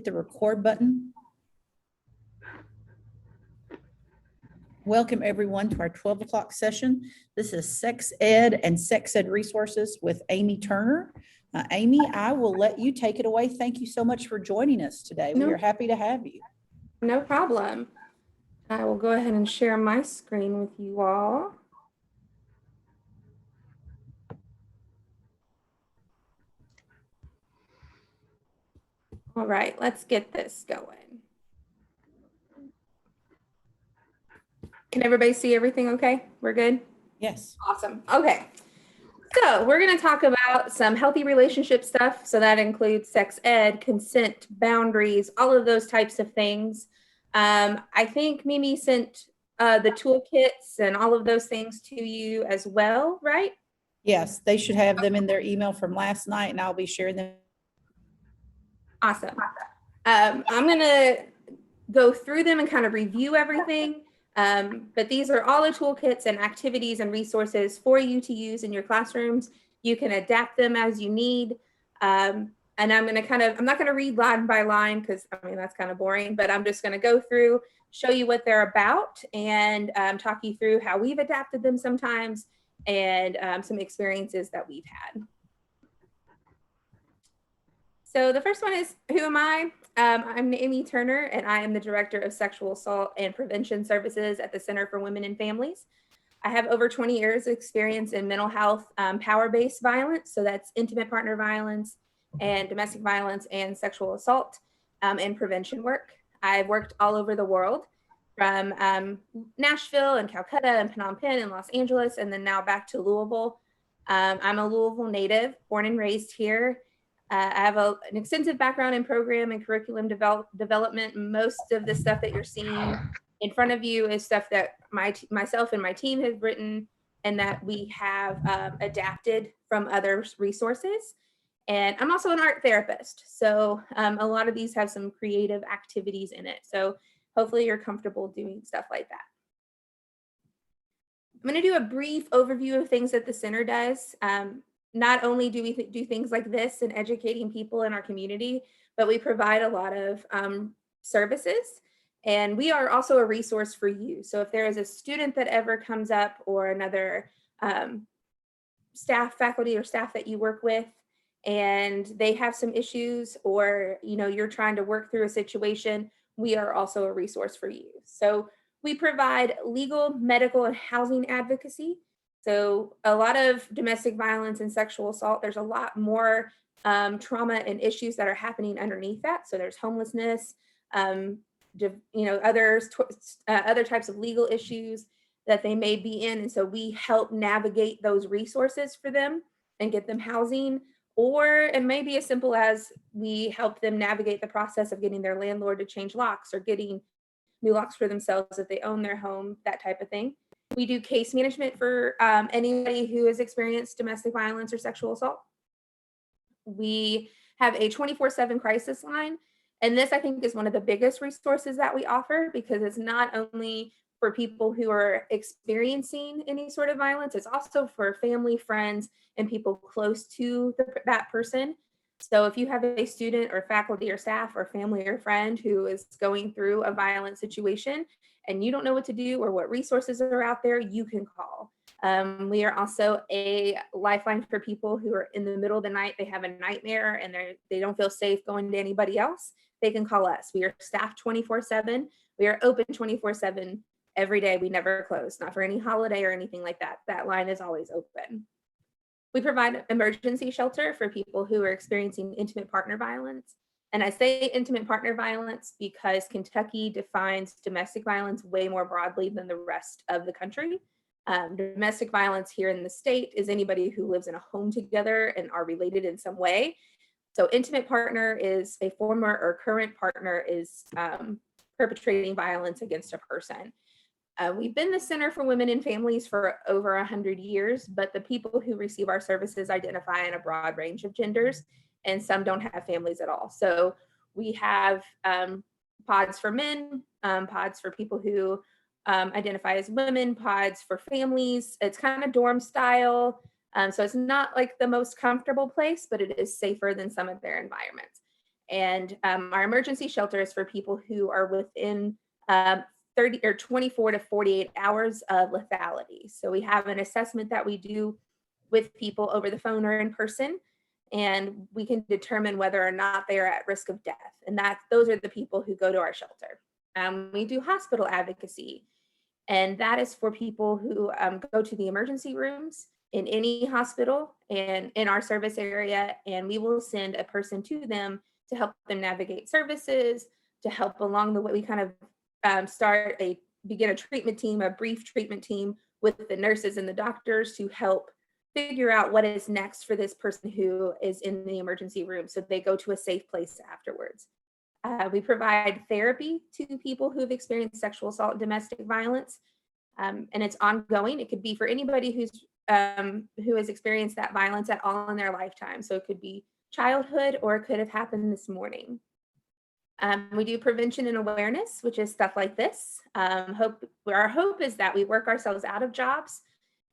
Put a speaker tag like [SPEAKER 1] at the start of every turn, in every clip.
[SPEAKER 1] the record button. Welcome everyone to our 12 o'clock session. This is Sex Ed and Sex Ed Resources with Amy Turner. Amy, I will let you take it away. Thank you so much for joining us today. We are happy to have you.
[SPEAKER 2] No problem. I will go ahead and share my screen with you all. All right, let's get this going. Can everybody see everything okay? We're good?
[SPEAKER 1] Yes.
[SPEAKER 2] Awesome. Okay. So we're going to talk about some healthy relationship stuff. So that includes sex ed, consent, boundaries, all of those types of things. I think Mimi sent the toolkits and all of those things to you as well, right?
[SPEAKER 1] Yes, they should have them in their email from last night, and I'll be sharing them.
[SPEAKER 2] Awesome. I'm going to go through them and kind of review everything. But these are all the toolkits and activities and resources for you to use in your classrooms. You can adapt them as you need. And I'm not going to read line by line because I mean, that's kind of boring, but I'm just going to go through, show you what they're about and talk you through how we've adapted them sometimes and some experiences that we've had. So the first one is, who am I? I'm Amy Turner, and I am the Director of Sexual Assault and Prevention Services at the Center for Women and Families. I have over 20 years of experience in mental health, power-based violence. So that's intimate partner violence and domestic violence and sexual assault and prevention work. I've worked all over the world from Nashville and Calcutta and Phnom Penh and Los Angeles, and then now back to Louisville. I'm a Louisville native, born and raised here. I have an extensive background in program and curriculum development. Most of the stuff that you're seeing in front of you is stuff that myself and my team have written and that we have adapted from other resources. And I'm also an art therapist. So a lot of these have some creative activities in it. So hopefully you're comfortable doing stuff like that. I'm going to do a brief overview of things that the center does. Not only do we do things like this in educating people in our community, but we provide a lot of services. And we are also a resource for you. So if there is a student that ever comes up or another faculty or staff that you work with, and they have some issues or you're trying to work through a situation, we are also a resource for you. So we provide legal, medical, and housing advocacy. So a lot of domestic violence and sexual assault, there's a lot more trauma and issues that are happening underneath that. So there's homelessness, other types of legal issues that they may be in. And so we help navigate those resources for them and get them housing, or it may be as simple as we help them navigate the process of getting their landlord to change locks or getting new locks for themselves if they own their home, that type of thing. We do case management for anybody who has experienced domestic violence or sexual assault. We have a 24/7 crisis line. And this, I think, is one of the biggest resources that we offer because it's not only for people who are experiencing any sort of violence, it's also for family, friends, and people close to that person. So if you have a student or faculty or staff or family or friend who is going through a violent situation and you don't know what to do or what resources are out there, you can call. We are also a lifeline for people who are in the middle of the night, they have a nightmare and they don't feel safe going to anybody else. They can call us. We are staffed 24/7. We are open 24/7 every day. We never close, not for any holiday or anything like that. That line is always open. We provide emergency shelter for people who are experiencing intimate partner violence. And I say intimate partner violence because Kentucky defines domestic violence way more broadly than the rest of the country. Domestic violence here in the state is anybody who lives in a home together and are related in some way. So intimate partner is a former or current partner is perpetrating violence against a person. We've been the Center for Women and Families for over 100 years, but the people who receive our services identify in a broad range of genders, and some don't have families at all. So we have pods for men, pods for people who identify as women, pods for families. It's kind of dorm style. So it's not like the most comfortable place, but it is safer than some of their environments. And our emergency shelter is for people who are within 24 to 48 hours of lethality. So we have an assessment that we do with people over the phone or in person, and we can determine whether or not they are at risk of death. And those are the people who go to our shelter. We do hospital advocacy, and that is for people who go to the emergency rooms in any hospital and in our service area, and we will send a person to them to help them navigate services, to help along the way. We kind of begin a treatment team, a brief treatment team with the nurses and the doctors to help figure out what is next for this person who is in the emergency room, so they go to a safe place afterwards. We provide therapy to people who have experienced sexual assault and domestic violence, and it's ongoing. It could be for anybody who has experienced that violence at all in their lifetime. So it could be childhood, or it could have happened this morning. We do prevention and awareness, which is stuff like this. Our hope is that we work ourselves out of jobs,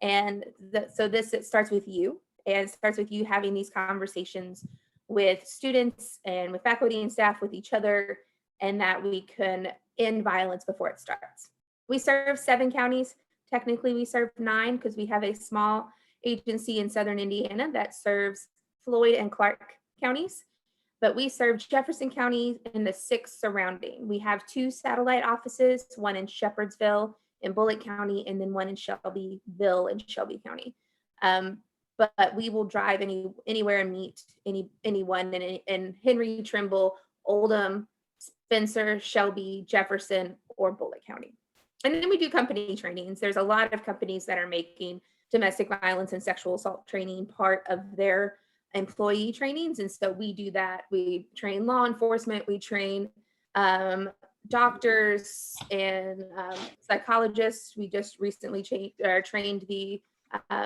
[SPEAKER 2] and it starts with you, and starts with you having these conversations with students and with faculty and staff, with each other, and that we can end violence before it starts. We serve 7 counties. Technically, we serve 9 because we have a small agency in Southern Indiana that serves Floyd and Clark counties, but we serve Jefferson County and the 6 surrounding. We have 2 satellite offices, one in Shepherdsville in Bullitt County, and then one in Shelbyville in Shelby County. But we will drive anywhere and meet anyone in Henry, Trimble, Oldham, Spencer, Shelby, Jefferson, or Bullitt County. And then we do company trainings. There's a lot of companies that are making domestic violence and sexual assault training part of their employee trainings. And so we do that. We train law enforcement, we train doctors and psychologists. We just recently trained the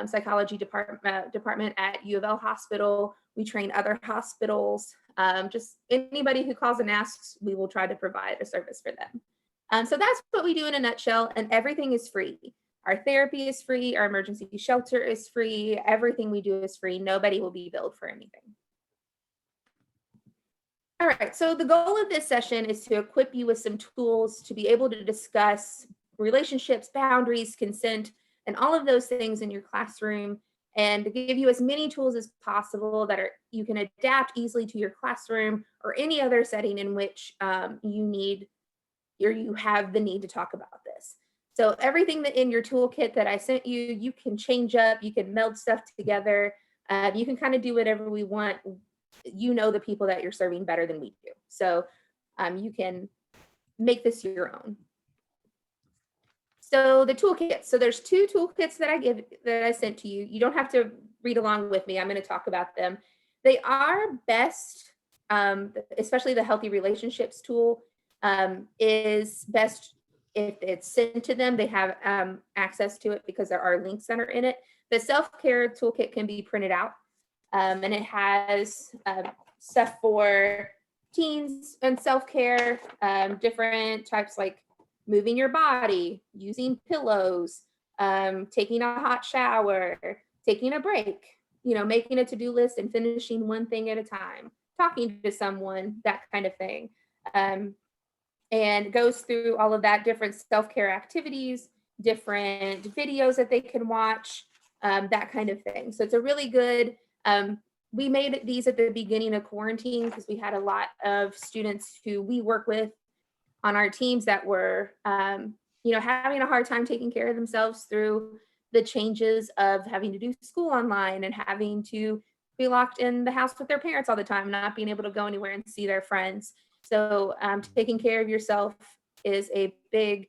[SPEAKER 2] psychology department at U of L Hospital. We train other hospitals. Just anybody who calls and asks, we will try to provide a service for them. So that's what we do in a nutshell, and everything is free. Our therapy is free, our emergency shelter is free, everything we do is free. Nobody will be billed for anything. All right, so the goal of this session is to equip you with some tools to be able to discuss relationships, boundaries, consent, and all of those things in your classroom, and to give you as many tools as possible that you can adapt easily to your classroom or any other setting in which you have the need to talk about this. So everything that in your toolkit that I sent you, you can change up, you can meld stuff together, you can kind of do whatever we want. You know the people that you're serving better than we do. So you can make this your own. So the toolkits. So there's 2 toolkits that I sent to you. You don't have to read along with me. I'm going to talk about them. They are best, especially the healthy relationships tool is best if it's sent to them. They have access to it because there are links that are in it. The self-care toolkit can be printed out, and it has stuff for teens and self-care, different types like moving your body, using pillows, taking a hot shower, taking a break, making a to-do list and finishing one thing at a time, talking to someone, that kind of thing. And goes through all of that, different self-care activities, different videos that they can watch, that kind of thing. So it's a really good, we made these at the beginning of quarantine because we had a lot of students who we work with on our teams that were, having a hard time taking care of themselves through the changes of having to do school online and having to be locked in the house with their parents all the time, not being able to go anywhere and see their friends. So taking care of yourself is a big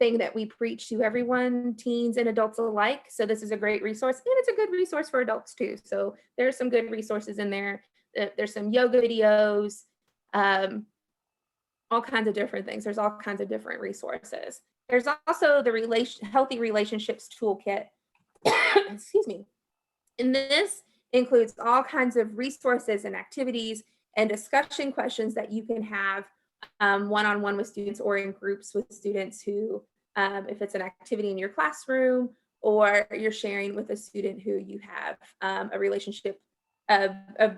[SPEAKER 2] thing that we preach to everyone, teens and adults alike. So this is a great resource, and it's a good resource for adults too. So there's some good resources in there. There's some yoga videos, all kinds of different things. There's all kinds of different resources. There's also the healthy relationships toolkit. Excuse me. And this includes all kinds of resources and activities and discussion questions that you can have one-on-one with students or in groups with students who, if it's an activity in your classroom or you're sharing with a student who you have a relationship, a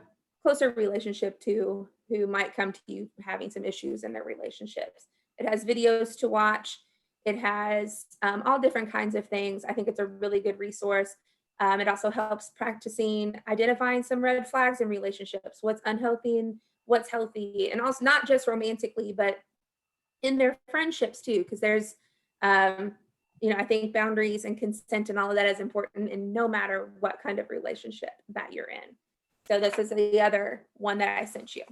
[SPEAKER 2] closer relationship to who might come to you having some issues in their relationships. It has videos to watch. It has all different kinds of things. I think it's a really good resource. It also helps practicing identifying some red flags in relationships, what's unhealthy and what's healthy, and also not just romantically, but in their friendships too, because there's, I think boundaries and consent and all of that is important in no matter what kind of relationship that you're in. So this is the other one that I sent you.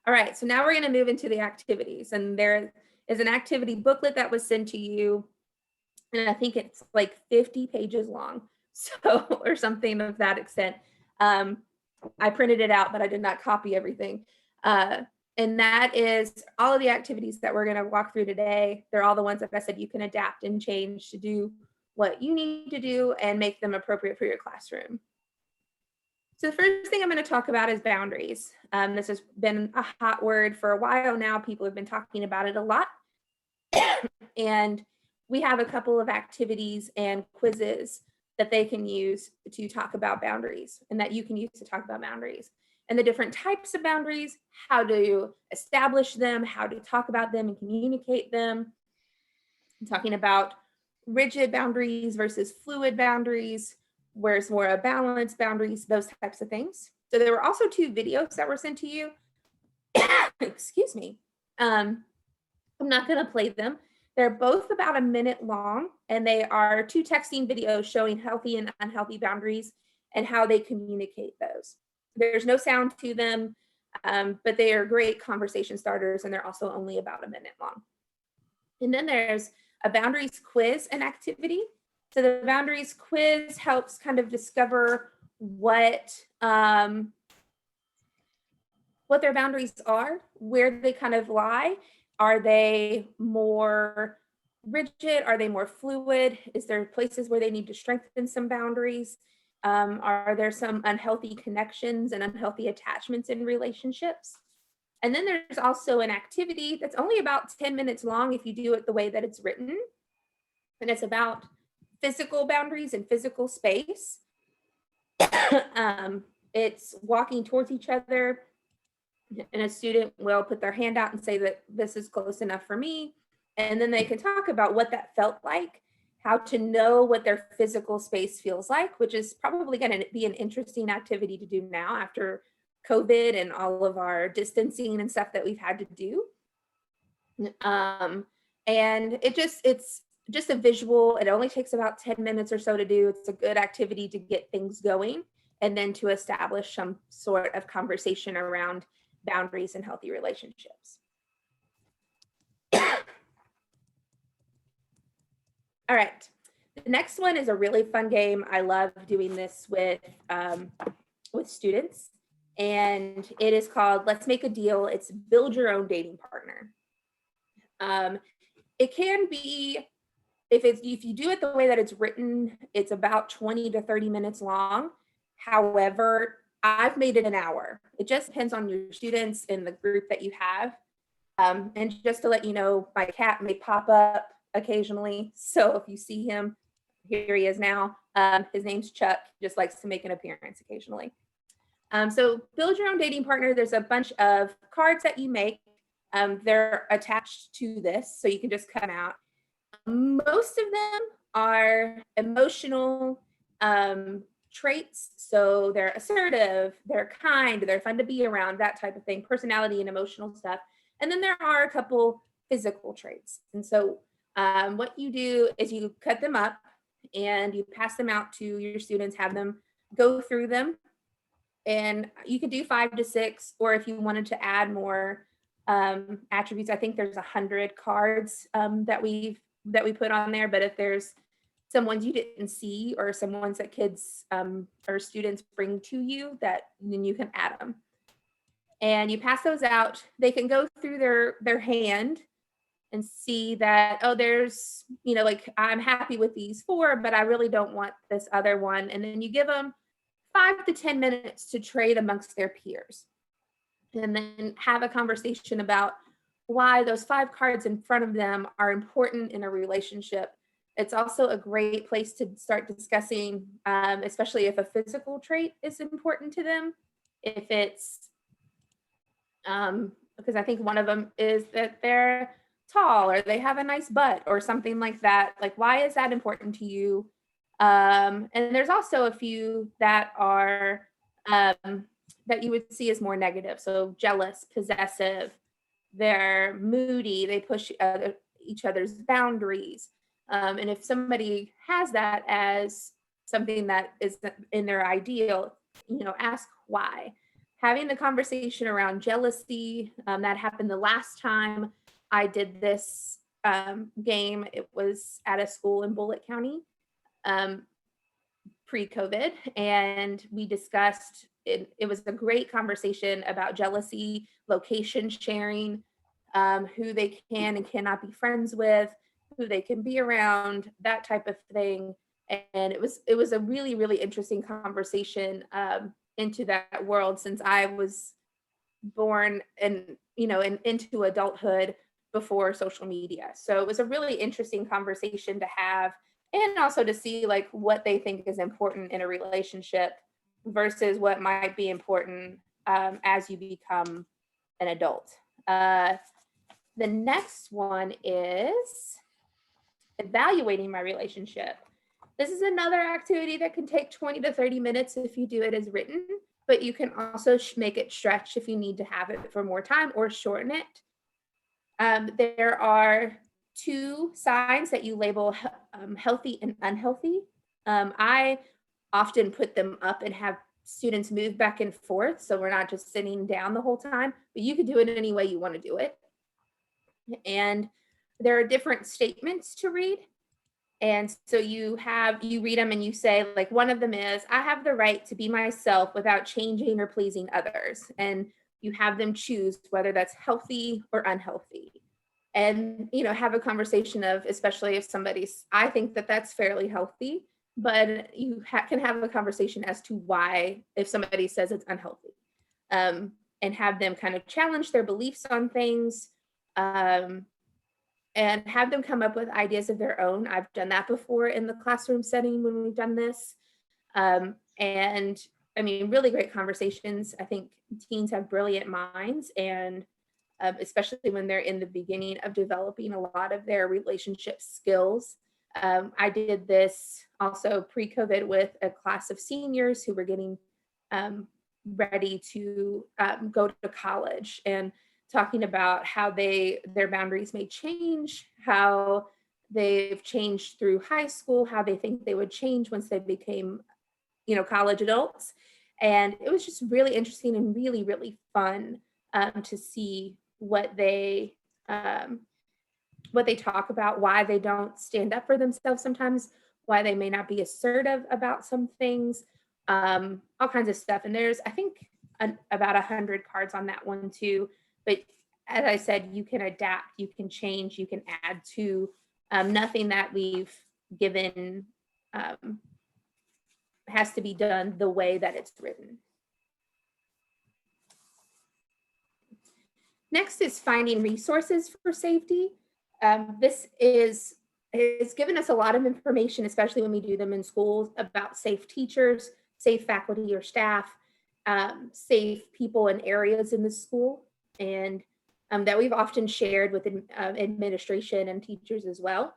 [SPEAKER 2] All right, so now we're going to move into the activities, and there is an activity booklet that was sent to you, and I think it's like 50 pages long, so, or something of that extent. I printed it out, but I did not copy everything. And that is all of the activities that we're going to walk through today. They're all the ones that I said you can adapt and change to do what you need to do and make them appropriate for your classroom. So the first thing I'm going to talk about is boundaries. This has been a hot word for a while now. People have been talking about it a lot. And we have a couple of activities and quizzes that they can use to talk about boundaries, and that you can use to talk about boundaries and the different types of boundaries, how to establish them, how to talk about them and communicate them. I'm talking about rigid boundaries versus fluid boundaries, where's more a balanced boundaries, those types of things. So there were also 2 videos that were sent to you. Excuse me. I'm not going to play them. They're both about a minute long, and they are 2 texting videos showing healthy and unhealthy boundaries and how they communicate those. There's no sound to them, but they are great conversation starters, and they're also only about a minute long. And then there's a boundaries quiz and activity. So the boundaries quiz helps kind of discover what their boundaries are, where they kind of lie. Are they more rigid? Are they more fluid? Is there places where they need to strengthen some boundaries? Are there some unhealthy connections and unhealthy attachments in relationships? And then there's also an activity that's only about 10 minutes long if you do it the way that it's written. And it's about physical boundaries and physical space. It's walking towards each other, and a student will put their hand out and say that this is close enough for me. And then they can talk about what that felt like, how to know what their physical space feels like, which is probably going to be an interesting activity to do now after COVID and all of our distancing and stuff that we've had to do. And it's just a visual. It only takes about 10 minutes or so to do. It's a good activity to get things going and then to establish some sort of conversation around boundaries and healthy relationships. All right, the next one is a really fun game. I love doing this with students, and it is called Let's Make a Deal. It's build your own dating partner. It can be, if you do it the way that it's written, it's about 20 to 30 minutes long. However, I've made it an hour. It just depends on your students and the group that you have. And just to let you know, my cat may pop up occasionally. So if you see him, here he is now. His name's Chuck. He just likes to make an appearance occasionally. So build your own dating partner. There's a bunch of cards that you make. They're attached to this, so you can just cut them out. Most of them are emotional traits. So they're assertive, they're kind, they're fun to be around, that type of thing, personality and emotional stuff. And then there are a couple physical traits. And so what you do is you cut them up and you pass them out to your students, have them go through them. And you could do 5 to 6, or if you wanted to add more attributes, I think there's 100 cards that we put on there. But if there's some ones you didn't see, or some ones that kids or students bring to you, that then you can add them. And you pass those out. They can go through their hand and see that, oh, there's, like, I'm happy with these 4, but I really don't want this other one. And then you give them 5 to 10 minutes to trade amongst their peers. And then have a conversation about why those 5 cards in front of them are important in a relationship, It's also a great place to start discussing, especially if a physical trait is important to them. If it's, because I think one of them is that they're tall or they have a nice butt or something like that. Like, why is that important to you? And there's also a few that are, that you would see as more negative. So jealous, possessive, they're moody, they push each other's boundaries. And if somebody has that as something that is in their ideal, ask why. Having the conversation around jealousy, that happened the last time I did this game. It was at a school in Bullitt County, pre-COVID, and we discussed it. It was a great conversation about jealousy, location sharing, who they can and cannot be friends with, who they can be around, that type of thing. And it was a really, really interesting conversation into that world, since I was born and into adulthood before social media. So it was a really interesting conversation to have, and also to see like what they think is important in a relationship versus what might be important as you become an adult. The next one is evaluating my relationship. This is another activity that can take 20 to 30 minutes if you do it as written, but you can also make it stretch if you need to have it for more time or shorten it. There are 2 signs that you label healthy and unhealthy. I often put them up and have students move back and forth, so we're not just sitting down the whole time, but you could do it any way you want to do it. And there are different statements to read. And so you read them and you say, like, one of them is, I have the right to be myself without changing or pleasing others. And you have them choose whether that's healthy or unhealthy. And, have a conversation of, especially if I think that that's fairly healthy, but you can have a conversation as to why, if somebody says it's unhealthy, and have them kind of challenge their beliefs on things. And have them come up with ideas of their own. I've done that before in the classroom setting when we've done this. And I mean, really great conversations. I think teens have brilliant minds, and especially when they're in the beginning of developing a lot of their relationship skills. I did this also pre-COVID with a class of seniors who were getting ready to go to college, and talking about how their boundaries may change, how they've changed through high school, how they think they would change once they became, college adults. And it was just really interesting and really, really fun to see what they talk about, why they don't stand up for themselves sometimes, why they may not be assertive about some things, all kinds of stuff. And there's, I think, about 100 cards on that one too. But as I said, you can adapt, you can change, you can add to. Nothing that we've given has to be done the way that it's written. Next is finding resources for safety. This has given us a lot of information, especially when we do them in schools, about safe teachers, safe faculty or staff, safe people and areas in the school, and that we've often shared with administration and teachers as well.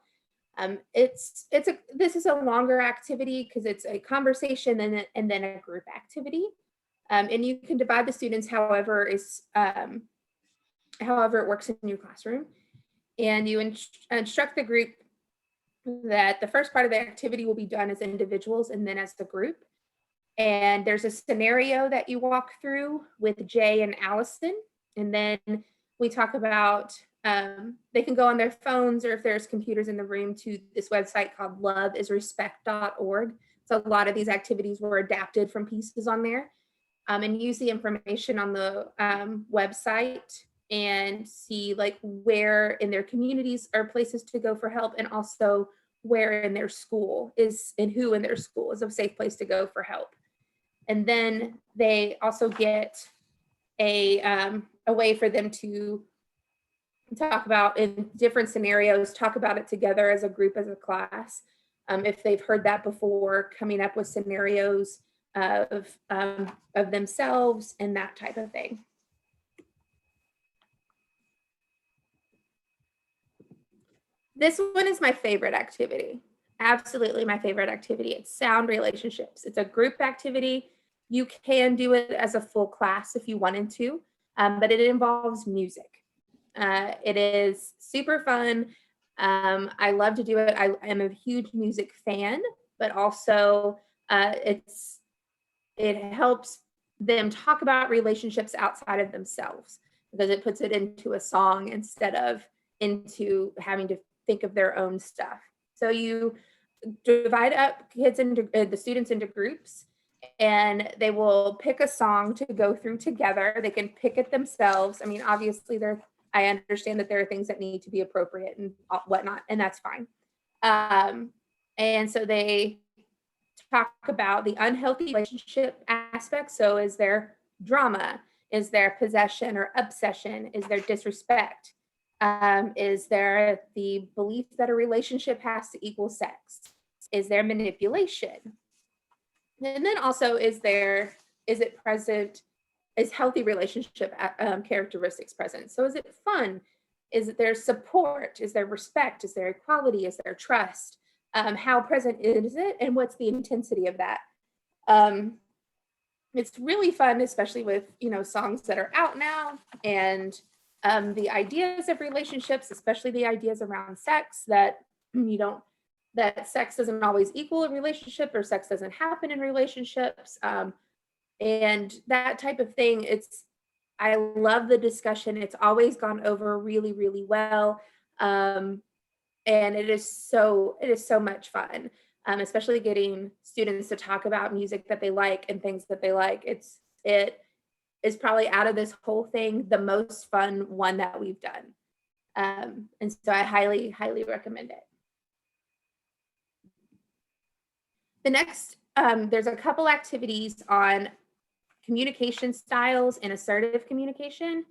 [SPEAKER 2] This is a longer activity because it's a conversation and then a group activity, and you can divide the students however it works in your classroom, and you instruct the group that the first part of the activity will be done as individuals and then as the group. And there's a scenario that you walk through with Jay and Allison, and then we talk about, they can go on their phones, or if there's computers in the room, to this website called loveisrespect.org. So a lot of these activities were adapted from pieces on there, and use the information on the website and see like where in their communities are places to go for help, and also where in their school is, and who in their school is a safe place to go for help. And then they also get a way for them to talk about in different scenarios, talk about it together as a group, as a class. If they've heard that before, coming up with scenarios of themselves and that type of thing. This one is my favorite activity. Absolutely my favorite activity. It's sound relationships. It's a group activity. You can do it as a full class if you wanted to, but it involves music. It is super fun. I love to do it. I am a huge music fan, but also it helps them talk about relationships outside of themselves, because it puts it into a song instead of into having to think of their own stuff. So you divide up kids into the students into groups, and they will pick a song to go through together. They can pick it themselves. I mean, obviously I understand that there are things that need to be appropriate and whatnot, and that's fine. And so they talk about the unhealthy relationship aspect. So is there drama? Is there possession or obsession? Is there disrespect? Is there the belief that a relationship has to equal sex? Is there manipulation? And then also, is it present? Is healthy relationship characteristics present? So is it fun? Is there support? Is there respect? Is there equality? Is there trust? How present is it? And what's the intensity of that? It's really fun, especially with, songs that are out now, and the ideas of relationships, especially the ideas around sex, that that sex doesn't always equal a relationship, or sex doesn't happen in relationships. And that type of thing. I love the discussion. It's always gone over really, really well. And it is so much fun, especially getting students to talk about music that they like and things that they like. It is probably, out of this whole thing, the most fun one that we've done. And so I highly, highly recommend it. The next, there's a couple activities on communication styles and assertive communication.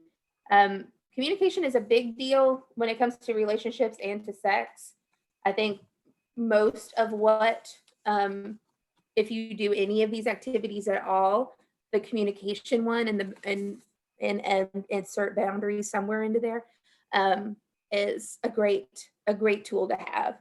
[SPEAKER 2] Communication is a big deal when it comes to relationships and to sex. I think most of what, if you do any of these activities at all, the communication one and insert boundaries somewhere into there, is a great tool to have.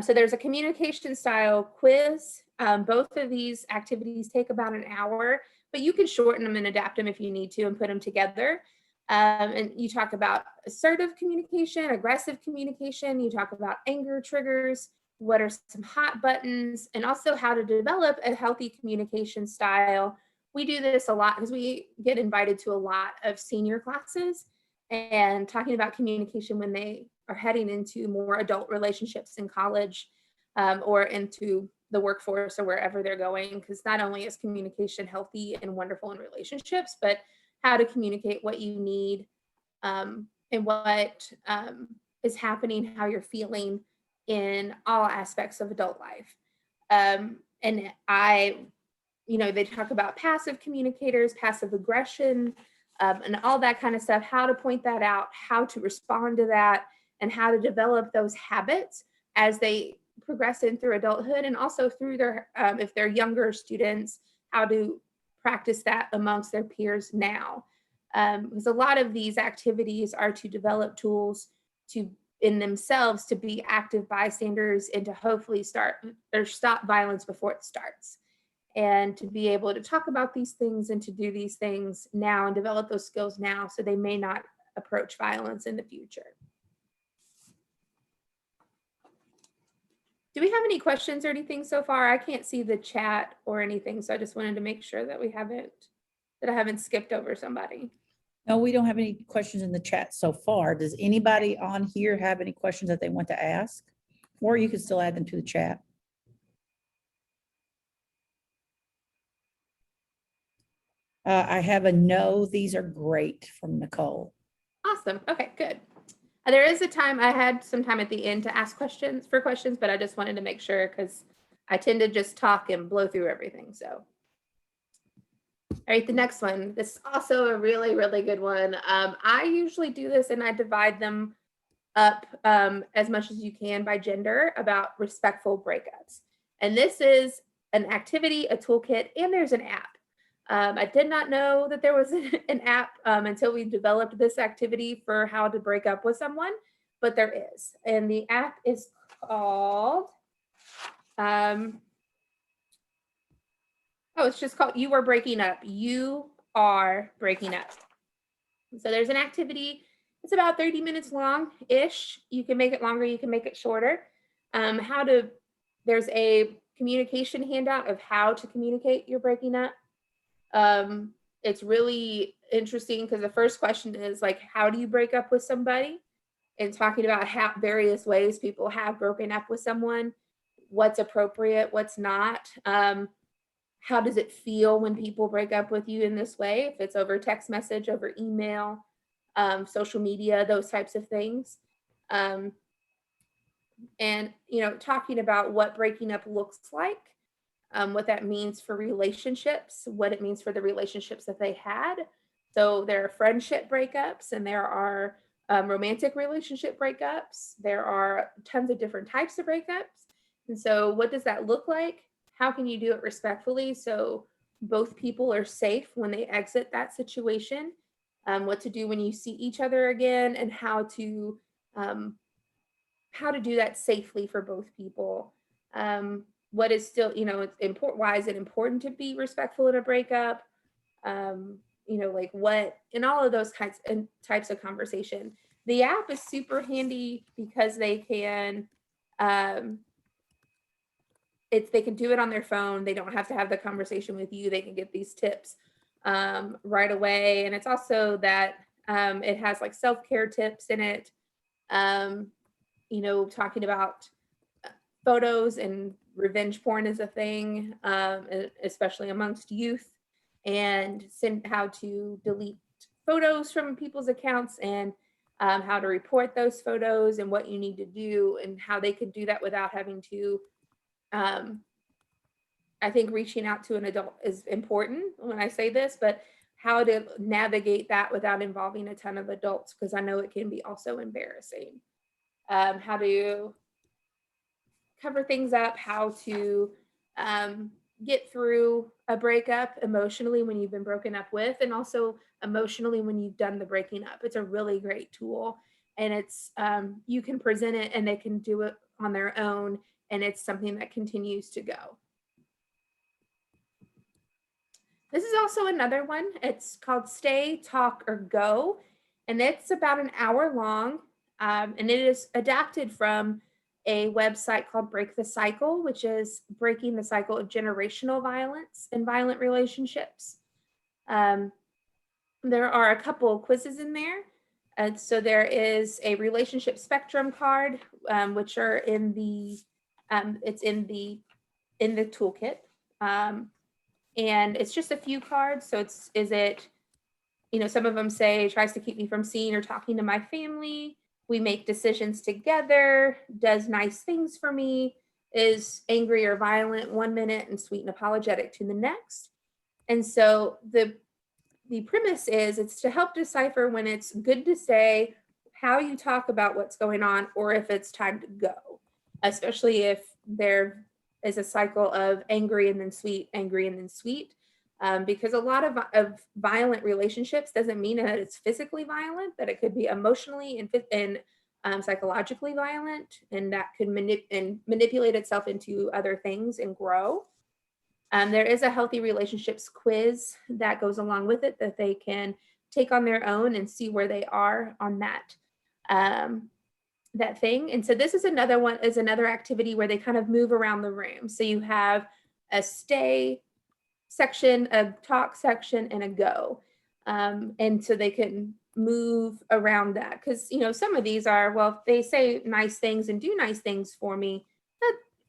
[SPEAKER 2] So there's a communication style quiz. Both of these activities take about an hour, but you can shorten them and adapt them if you need to and put them together. And you talk about assertive communication, aggressive communication. You talk about anger triggers, what are some hot buttons, and also how to develop a healthy communication style. We do this a lot because we get invited to a lot of senior classes, and talking about communication when they are heading into more adult relationships in college, or into the workforce or wherever they're going, because not only is communication healthy and wonderful in relationships, but how to communicate what you need, and what is happening, how you're feeling in all aspects of adult life. And they talk about passive communicators, passive aggression, and all that kind of stuff, how to point that out, how to respond to that, and how to develop those habits as they progress in through adulthood, and also through their, if they're younger students, how to practice that amongst their peers now. Because a lot of these activities are to develop tools in themselves to be active bystanders and to hopefully stop violence before it starts. And to be able to talk about these things and to do these things now and develop those skills now, so they may not approach violence in the future. Do we have any questions or anything so far? I can't see the chat or anything, so I just wanted to make sure that I haven't skipped over somebody.
[SPEAKER 1] No, we don't have any questions in the chat so far. Does anybody on here have any questions that they want to ask? Or you can still add them to the chat. I have a no, these are great, from Nicole.
[SPEAKER 2] Awesome. Okay, good. There is a time, I had some time at the end to ask questions, but I just wanted to make sure, because I tend to just talk and blow through everything. So All right, the next one. This is also a really, really good one. I usually do this and I divide them up as much as you can by gender about respectful breakups. And this is an activity, a toolkit, and there's an app. I did not know that there was an app until we developed this activity for how to break up with someone, but there is. And the app is called, it's just called You Are Breaking Up. You Are Breaking Up. So there's an activity. It's about 30 minutes long-ish. You can make it longer, you can make it shorter. There's a communication handout of how to communicate you're breaking up. It's really interesting because the first question is like, how do you break up with somebody? And talking about how various ways people have broken up with someone, what's appropriate, what's not. How does it feel when people break up with you in this way? If it's over text message, over email, social media, those types of things. And, talking about what breaking up looks like, what that means for relationships, what it means for the relationships that they had. So there are friendship breakups and there are romantic relationship breakups. There are tons of different types of breakups. And so what does that look like? How can you do it respectfully so both people are safe when they exit that situation? What to do when you see each other again, and how to do that safely for both people. What is still, it's important. Why is it important to be respectful in a breakup? Like what, and all of those types of conversation. The app is super handy because they can, they can do it on their phone. They don't have to have the conversation with you. They can get these tips right away. And it's also that it has like self-care tips in it. Talking about photos, and revenge porn is a thing, especially amongst youth, and how to delete photos from people's accounts, and how to report those photos, and what you need to do, and how they could do that without having to. I think reaching out to an adult is important when I say this, but how to navigate that without involving a ton of adults, because I know it can be also embarrassing. How to cover things up, how to get through a breakup emotionally when you've been broken up with, and also emotionally when you've done the breaking up. It's a really great tool, and it's you can present it and they can do it on their own, and it's something that continues to go. This is also another one. It's called Stay, Talk, or Go, and it's about an hour long, and it is adapted from a website called Break the Cycle, which is breaking the cycle of generational violence and violent relationships. There are a couple of quizzes in there. And so there is a relationship spectrum card, which are in the it's in the toolkit. And it's just a few cards. So some of them say tries to keep me from seeing or talking to my family. We make decisions together, does nice things for me, is angry or violent 1 minute and sweet and apologetic to the next. And so the premise is it's to help decipher when it's good to say how you talk about what's going on, or if it's time to go, especially if there is a cycle of angry and then sweet, angry and then sweet. Because a lot of violent relationships doesn't mean that it's physically violent, that it could be emotionally and psychologically violent, and that could manipulate itself into other things and grow. There is a healthy relationships quiz that goes along with it that they can take on their own and see where they are on that thing. And so this is another activity where they kind of move around the room. So you have a stay section, a talk section, and a go. And so they can move around that, because some of these are, well, if they say nice things and do nice things for me,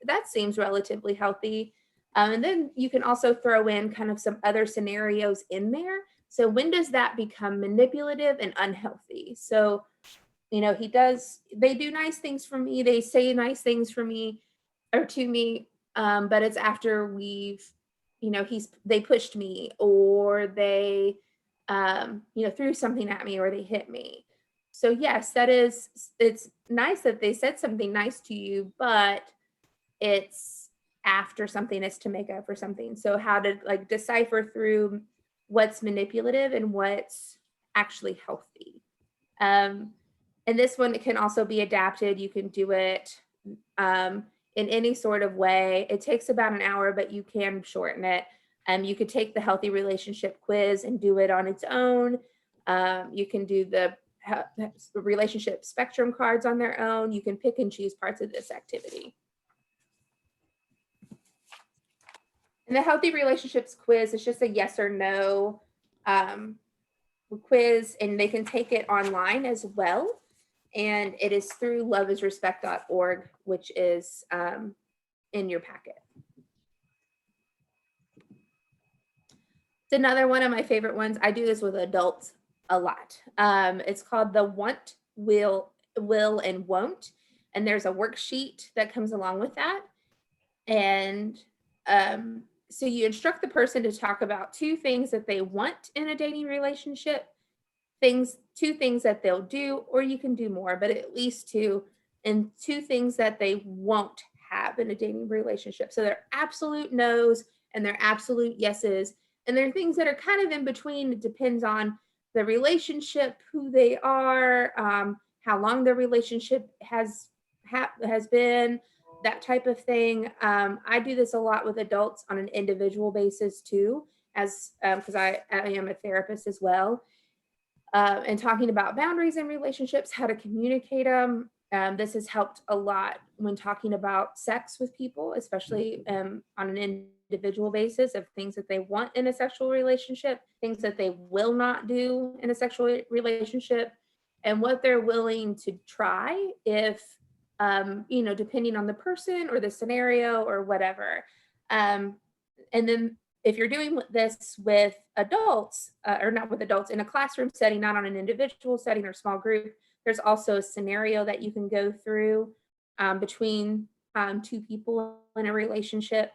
[SPEAKER 2] that seems relatively healthy. And then you can also throw in kind of some other scenarios in there. So when does that become manipulative and unhealthy? So they do nice things for me, they say nice things for me or to me, but it's after we've they pushed me, or they, threw something at me, or they hit me. So yes, it's nice that they said something nice to you, but it's after something is to make up for something. So how to like decipher through what's manipulative and what's actually healthy. Um, and this one can also be adapted. You can do it in any sort of way. It takes about an hour, but you can shorten it. You could take the healthy relationship quiz and do it on its own. You can do the relationship spectrum cards on their own. You can pick and choose parts of this activity. And the healthy relationships quiz is just a yes or no quiz, and they can take it online as well. And it is through loveisrespect.org, which is in your packet. It's another one of my favorite ones. I do this with adults a lot. It's called the want, will, and won't. And there's a worksheet that comes along with that. And so you instruct the person to talk about 2 things that they want in a dating relationship, 2 things that they'll do, or you can do more, but at least 2, and 2 things that they won't have in a dating relationship. So they're absolute no's and they're absolute yeses. And there are things that are kind of in between. It depends on the relationship, who they are, how long the relationship has been, that type of thing. I do this a lot with adults on an individual basis too, as because I am a therapist as well. And talking about boundaries in relationships, how to communicate them. This has helped a lot when talking about sex with people, especially on an individual basis, of things that they want in a sexual relationship, things that they will not do in a sexual relationship, and what they're willing to try if, depending on the person or the scenario or whatever. And then if you're doing this with adults, or not with adults, in a classroom setting, not on an individual setting or small group, there's also a scenario that you can go through between 2 people in a relationship,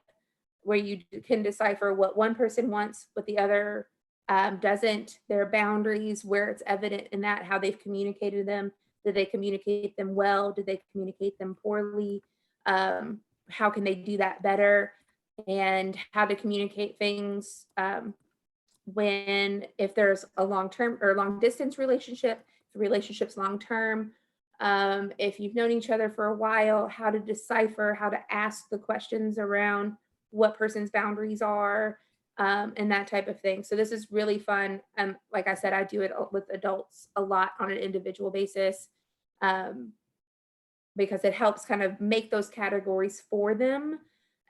[SPEAKER 2] where you can decipher what one person wants, what the other doesn't, their boundaries, where it's evident in that, how they've communicated them. Did they communicate them well? Did they communicate them poorly? How can they do that better? And how to communicate things if there's a long-term or long-distance relationship, the relationship's long-term, if you've known each other for a while, how to decipher, how to ask the questions around what person's boundaries are, and that type of thing. So this is really fun. Like I said, I do it with adults a lot on an individual basis, because it helps kind of make those categories for them,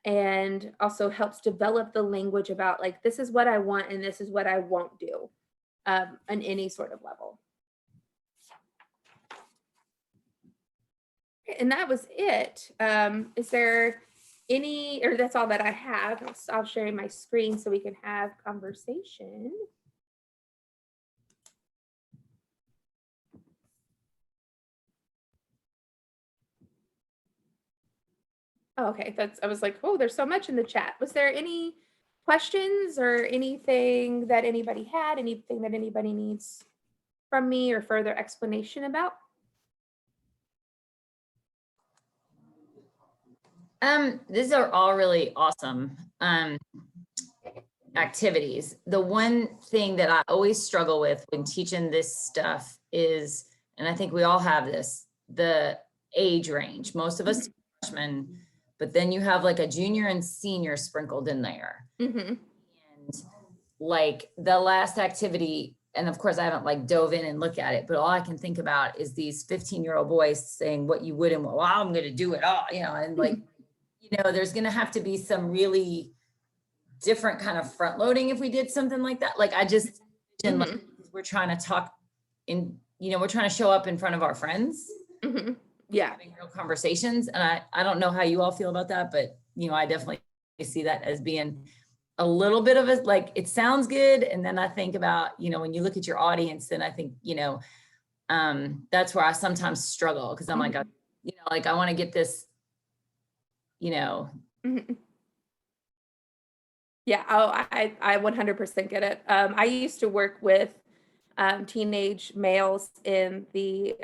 [SPEAKER 2] and also helps develop the language about, like, this is what I want and this is what I won't do on any sort of level. And that was it. Is there any, or that's all that I have? I'll stop sharing my screen so we can have conversation. Oh, okay, I was like, oh, there's so much in the chat. Was there any questions or anything that anybody had, anything that anybody needs from me or further explanation about?
[SPEAKER 3] These are all really awesome activities. The one thing that I always struggle with when teaching this stuff is, and I think we all have this, the age range. Most of us freshmen, but then you have like a junior and senior sprinkled in there. And like the last activity, and of course I haven't like dove in and looked at it, but all I can think about is these 15-year-old boys saying what you would and well, I'm going to do it all, and like, there's going to have to be some really different kind of front loading if we did something like that. Like I just, like, we're trying to talk in, we're trying to show up in front of our friends.
[SPEAKER 2] Yeah.
[SPEAKER 3] Having real conversations. And I don't know how you all feel about that, but, I definitely see that as being a little bit of a, like, it sounds good. And then I think about, when you look at your audience, then I think, that's where I sometimes struggle. Cause I'm like, I want to get this,
[SPEAKER 2] Yeah, oh, I 100% get it. I used to work with teenage males in the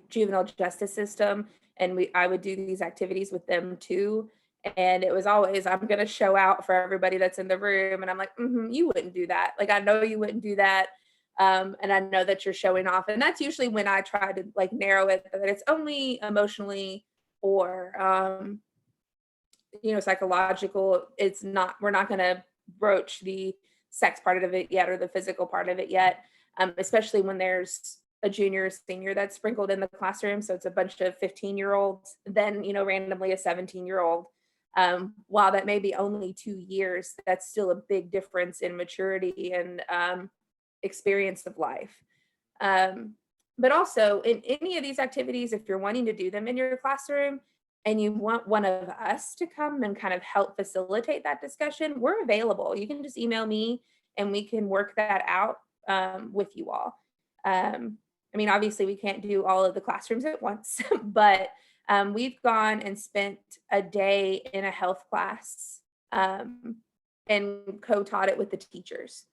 [SPEAKER 2] juvenile justice system, and I would do these activities with them too. And it was always, I'm going to show out for everybody that's in the room, and I'm like, you wouldn't do that. Like, I know you wouldn't do that, and I know that you're showing off. And that's usually when I try to like narrow it that it's only emotionally or psychological. It's not, we're not going to broach the sex part of it yet or the physical part of it yet, especially when there's a junior or senior that's sprinkled in the classroom. So it's a bunch of 15-year-olds, then, randomly a 17-year-old. While that may be only 2 years, that's still a big difference in maturity and experience of life. But also in any of these activities, if you're wanting to do them in your classroom, and you want one of us to come and kind of help facilitate that discussion, we're available. You can just email me and we can work that out with you all. Obviously we can't do all of the classrooms at once, but we've gone and spent a day in a health class and co-taught it with the teachers.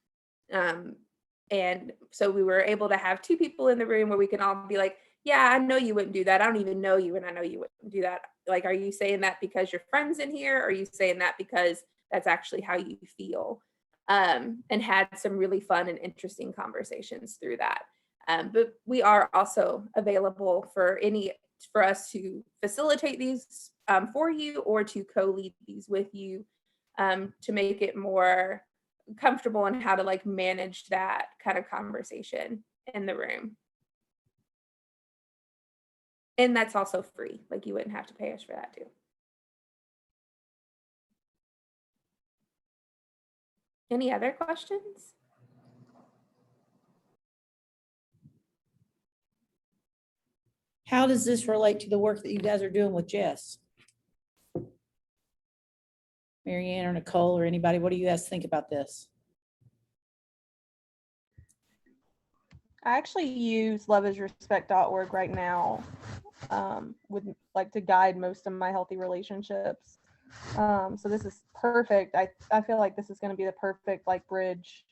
[SPEAKER 2] And so we were able to have 2 people in the room where we can all be like, yeah, I know you wouldn't do that. I don't even know you, and I know you wouldn't do that. Like, are you saying that because your friend's in here? Or are you saying that because that's actually how you feel? And had some really fun and interesting conversations through that. But we are also available for us to facilitate these for you, or to co-lead these with you to make it more comfortable in how to like manage that kind of conversation in the room. And that's also free. Like, you wouldn't have to pay us for that too. Any other questions?
[SPEAKER 1] How does this relate to the work that you guys are doing with Jess? Mary Ann or Nicole or anybody, what do you guys think about this?
[SPEAKER 4] I actually use loveisrespect.org right now with like to guide most of my healthy relationships. So this is perfect. I feel like this is going to be the perfect like bridge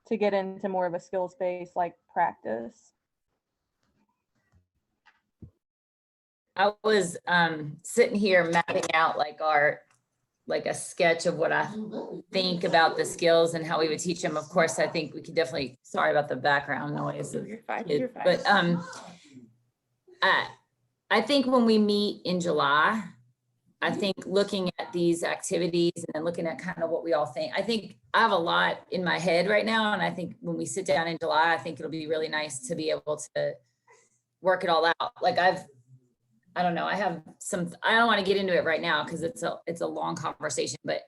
[SPEAKER 4] to get into more of a skills-based like practice.
[SPEAKER 3] I was sitting here mapping out like a sketch of what I think about the skills and how we would teach them. Of course, I think we could definitely, sorry about the background noise.
[SPEAKER 2] You're fine.
[SPEAKER 3] You're fine. But I think when we meet in July, I think looking at these activities and then looking at kind of what we all think, I think I have a lot in my head right now. And I think when we sit down in July, I think it'll be really nice to be able to work it all out. Like I don't know. I have some, I don't want to get into it right now because it's a long conversation, but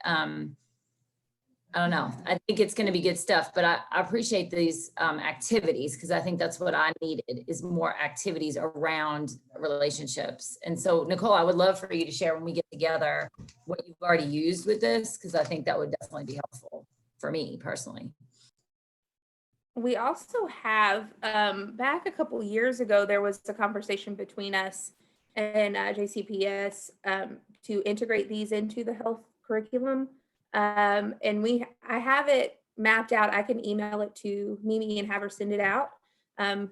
[SPEAKER 3] I don't know. I think it's going to be good stuff, but I appreciate these activities because I think that's what I needed is more activities around relationships. And so Nicole, I would love for you to share when we get together what you've already used with this, because I think that would definitely be helpful for me personally.
[SPEAKER 2] We also have, back a couple years ago, there was a conversation between us and JCPS to integrate these into the health curriculum. And I have it mapped out. I can email it to Mimi and have her send it out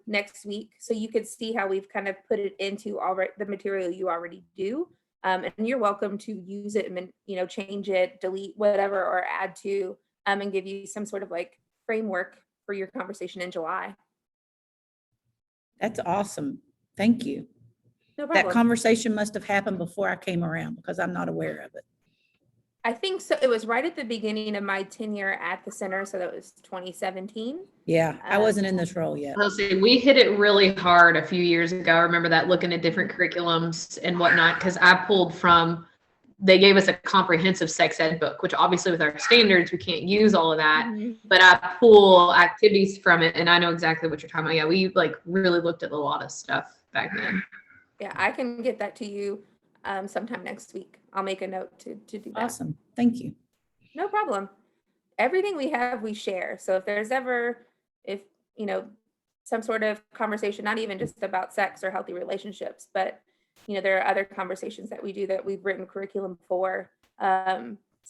[SPEAKER 2] next week. So you could see how we've kind of put it into the material you already do. And you're welcome to use it and, change it, delete whatever, or add to, and give you some sort of like framework for your conversation in July.
[SPEAKER 1] That's awesome. Thank you.
[SPEAKER 2] No problem.
[SPEAKER 1] That conversation must have happened before I came around because I'm not aware of it.
[SPEAKER 2] I think so. It was right at the beginning of my tenure at the center. So that was 2017.
[SPEAKER 1] Yeah, I wasn't in this role yet.
[SPEAKER 5] I'll say we hit it really hard a few years ago. I remember that, looking at different curriculums and whatnot, because I pulled from, they gave us a comprehensive sex ed book, which obviously with our standards, we can't use all of that, but I pull activities from it and I know exactly what you're talking about. Yeah, we like really looked at a lot of stuff back then.
[SPEAKER 2] Yeah, I can get that to you sometime next week. I'll make a note to do that.
[SPEAKER 1] Awesome. Thank you.
[SPEAKER 2] No problem. Everything we have, we share. So if there's ever, some sort of conversation, not even just about sex or healthy relationships, but, there are other conversations that we do that we've written curriculum for.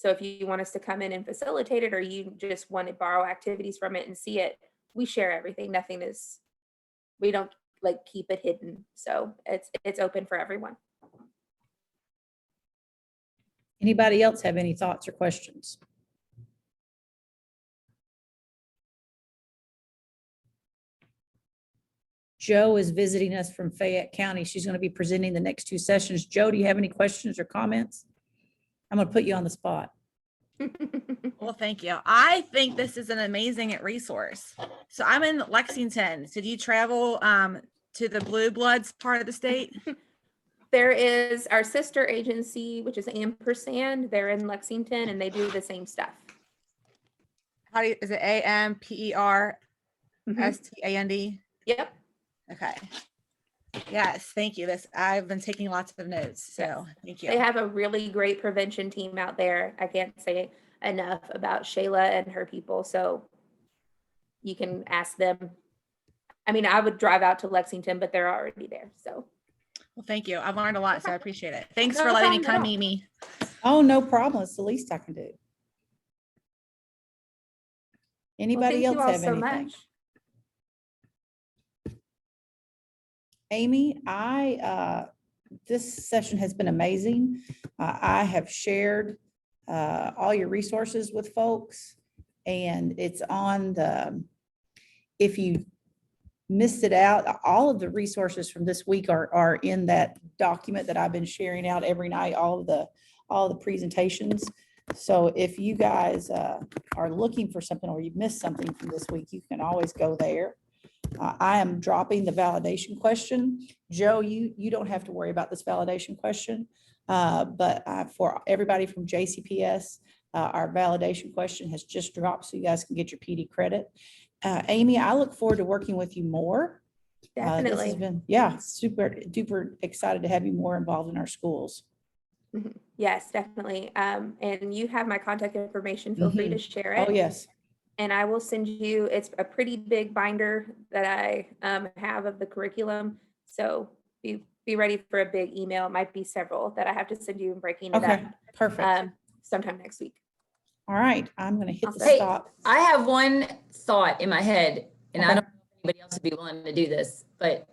[SPEAKER 2] So if you want us to come in and facilitate it, or you just want to borrow activities from it and see it, we share everything. We don't like keep it hidden. So it's open for everyone.
[SPEAKER 1] Anybody else have any thoughts or questions? Joe is visiting us from Fayette County. She's going to be presenting the next 2 sessions. Joe, do you have any questions or comments? I'm going to put you on the spot.
[SPEAKER 6] Well, thank you. I think this is an amazing resource. So I'm in Lexington. So do you travel to the Blue Bloods part of the state?
[SPEAKER 2] There is our sister agency, which is Ampersand. They're in Lexington and they do the same stuff.
[SPEAKER 6] Is it AMPERSTAND?
[SPEAKER 2] Yep.
[SPEAKER 6] Okay. Yes, thank you. I've been taking lots of notes. So thank you.
[SPEAKER 2] They have a really great prevention team out there. I can't say enough about Shayla and her people. So you can ask them. I mean, I would drive out to Lexington, but they're already there. So.
[SPEAKER 6] Well, thank you. I've learned a lot, so I appreciate it. Thanks
[SPEAKER 2] No
[SPEAKER 6] for letting me
[SPEAKER 2] problem at
[SPEAKER 6] come
[SPEAKER 2] all.
[SPEAKER 6] meet me.
[SPEAKER 1] Oh, no problem. It's the least I can do. Anybody
[SPEAKER 2] Well,
[SPEAKER 1] else
[SPEAKER 2] thank you all
[SPEAKER 1] have
[SPEAKER 2] so
[SPEAKER 1] anything?
[SPEAKER 2] much.
[SPEAKER 1] Amy, this session has been amazing. I have shared all your resources with folks, and it's on if you missed it out, all of the resources from this week are in that document that I've been sharing out every night, all the presentations. So if you guys are looking for something or you missed something from this week, you can always go there. I am dropping the validation question. Joe, you don't have to worry about this validation question, but for everybody from JCPS, our validation question has just dropped so you guys can get your PD credit. Amy, I look forward to working with you more. This has
[SPEAKER 2] Definitely.
[SPEAKER 1] been, super duper excited to have you more involved in our schools.
[SPEAKER 2] Yes, definitely. And you have my contact information. Feel free to share it.
[SPEAKER 1] Oh, yes.
[SPEAKER 2] And I will send you, it's a pretty big binder that I have of the curriculum. So be ready for a big email. It might be several that I have to send you and breaking it
[SPEAKER 1] Okay,
[SPEAKER 2] up
[SPEAKER 1] perfect.
[SPEAKER 2] sometime next week.
[SPEAKER 1] All right, I'm going to hit the
[SPEAKER 2] Awesome.
[SPEAKER 3] Hey,
[SPEAKER 1] stop.
[SPEAKER 3] I have one thought in my head, and I
[SPEAKER 1] Okay.
[SPEAKER 3] don't know if anybody else would be willing to do this, but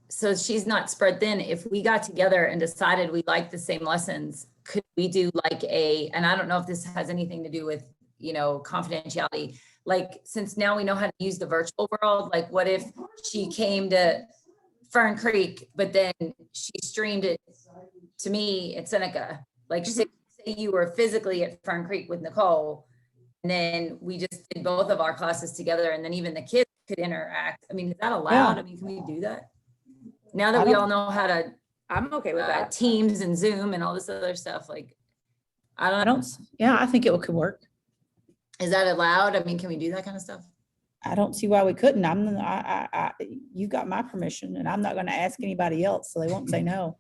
[SPEAKER 3] so she's not spread thin. If we got together and decided we like the same lessons, could we do like and I don't know if this has anything to do with, confidentiality, like since now we know how to use the virtual world, like what if she came to Fern Creek, but then she streamed it to me at Seneca, like say you were physically at Fern Creek with Nicole, and then we just did both of our classes together, and then even the kids could interact. I mean, is that allowed?
[SPEAKER 1] Yeah.
[SPEAKER 3] I mean, can we do that? Now that
[SPEAKER 1] I
[SPEAKER 3] we
[SPEAKER 1] don't-
[SPEAKER 3] all know how to
[SPEAKER 2] I'm okay with that.
[SPEAKER 3] Teams and Zoom and all this other stuff, like,
[SPEAKER 1] I think it could work.
[SPEAKER 3] is that allowed? I mean, can we do that kind of stuff?
[SPEAKER 1] I don't see why we couldn't. You got my permission and I'm not going to ask anybody else, so they won't say no.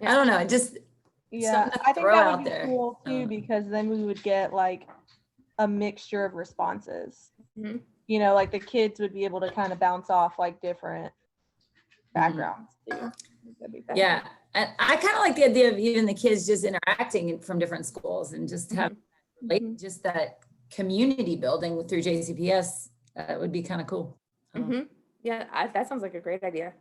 [SPEAKER 3] I don't know, it just,
[SPEAKER 4] Yeah,
[SPEAKER 3] Something to
[SPEAKER 4] I think
[SPEAKER 3] throw
[SPEAKER 4] that
[SPEAKER 3] out
[SPEAKER 4] would be
[SPEAKER 3] there.
[SPEAKER 4] cool too, because then we would get like a mixture of responses.
[SPEAKER 2] Mhm.
[SPEAKER 4] Like the kids would be able to kind of bounce off like different backgrounds too.
[SPEAKER 2] That'd be fun.
[SPEAKER 3] yeah. And I kind of like the idea of even the kids just interacting from different schools and just have like just that community building through JCPS would be kind of cool.
[SPEAKER 2] Yeah, that sounds like a great idea.